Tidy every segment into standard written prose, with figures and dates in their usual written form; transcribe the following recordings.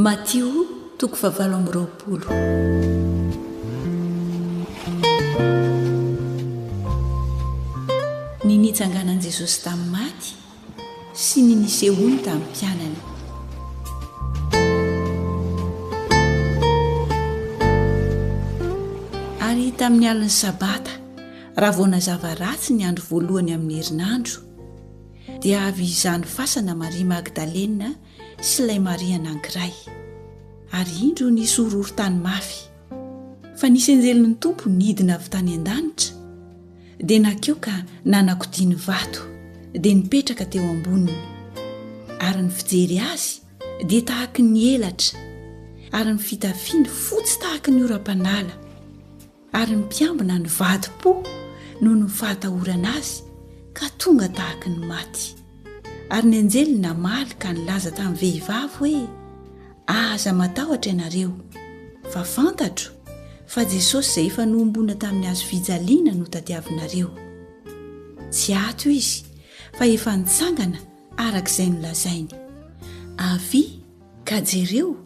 Matio toko 7:20. Ny nitsanganan' Jesosy tamin'ny maty sy ny nisehoany tamin'ny mpianany. Ary tamin'ny alin'ny Sabata, raha vao nazava ratsy ny andro voalohany amin'ny herinandro, dia avy izany fasana Maria Magdalena sy ilay Maria anankiray. Ary indro nisy horohorontany mafy. Fa nisy anjelin'ny Tompo nidina avy tany an-danitra, dia nankeo ka nanakodiny vato, dia nipetraka teo amboniny. Ary ny fijery azy dia tahaka ny elatra, ary ny fitafiany fotsy tahaka ny oram-panala, ary ny mpiambina nivadi-po noho ny fahatahorana azy ka tonga tahaka ny maty. Ary ny anjely namaly ka nilaza tamin'ny vehivavy hoe, aza matahotra ianareo, fa fantatro fa Jesosy izay efa noombona tamin'ny hazo fijaliana no tadiavinareo. Tsy ato izy, fa efa nitsangana arak'izay nolazainy. Avy ka jereo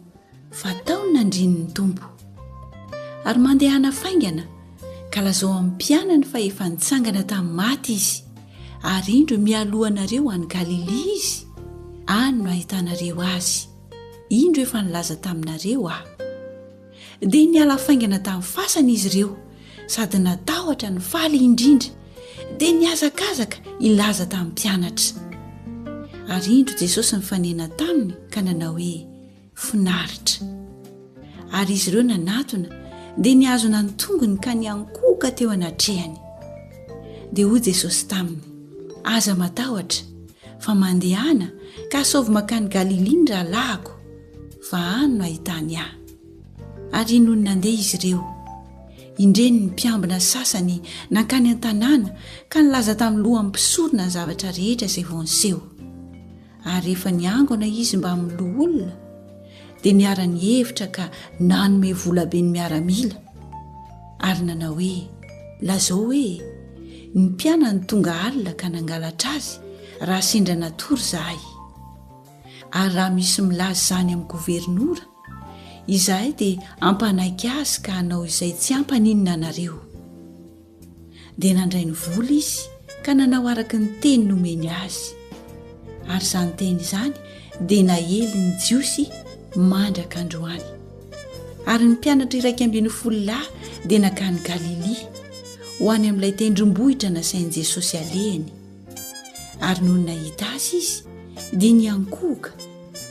fa taony nandrian'ny Tompo. Ary mandeha hanafaingana ka lazao amin'ny mpianany fa efa nitsangana tamin'ny maty izy. Ary indro mialohanareo any Galilia Izy, any no ahitanareo azy. Indro efa nilaza taminareo aho. Dia niala faingana tamin'ny fasana izy ireo, sady natahotra ny faly indrindra, dia niazakazaka ilaza tamin'ny mpianatra. Ary indro Jesosy nifanena taminy ka nanao hoe finaritra. Ari izy ireo nanatona dia niazona ny tongony ka niankoka teo anatrehany. Dia hoy Jesosy taminy, aza matahotra, fa mandehana ka saovy makany Galilia ny rahalahiko, fa any no ahitany ahy. Ary noho nandeha izy ireo, indreny ny mpiambina sasany nankany an-tanàna ka nilaza tamin'ny lohan'ny mpisorona ny zavatra rehetra izay vao niseho. Ary rehefa niangona izy mba miloha olona, dia niara-ny hevitra ka nanome vola be ny miaramila. Ary nanao hoe, lazao hoe ny mpianany tonga alina ka nangalatra azy raha sendra natory zahay. Ary raha misy milaza izany amin'ny governora, izahay dia ampanaiky azy ka hanao izay tsy ampaninina anareo. Dia nandray ny vola izy ka nanao araka ny teny nomeny azy. Ary izany teny izany dia nahely ny jiosy mandraka androany. Ary ny mpianatra 120 dia nakany Galilia ho any amin'ilay tendrombohitra nasain'i Jesosy alehany. Ary noho nahita azy izy dia niankoka,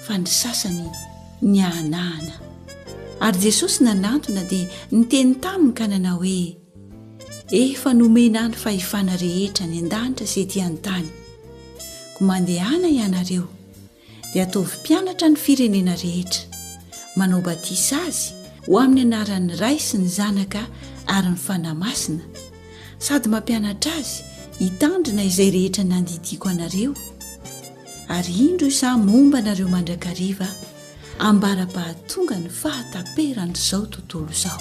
fa ny sasany nianahana. Ary Jesosy nanantona dia niteny taminy ka nanao hoe, efa nomena andro fahefana rehetra ny an-danitra sy ety an-tany. Ko mandehana ianareo dia ataovy mpianatra ny firenena rehetra, manao batisa azy ho amin'ny anaran'ny Ray sy ny Zanaka ary ny Fanahy Masina, sady mampianatra azy hitandrina izay rehetra nandidiko anareo. Ary indro izaho momba anareo mandrakariva ambara-pahatonga ny fahataperan'izao tontolo izao.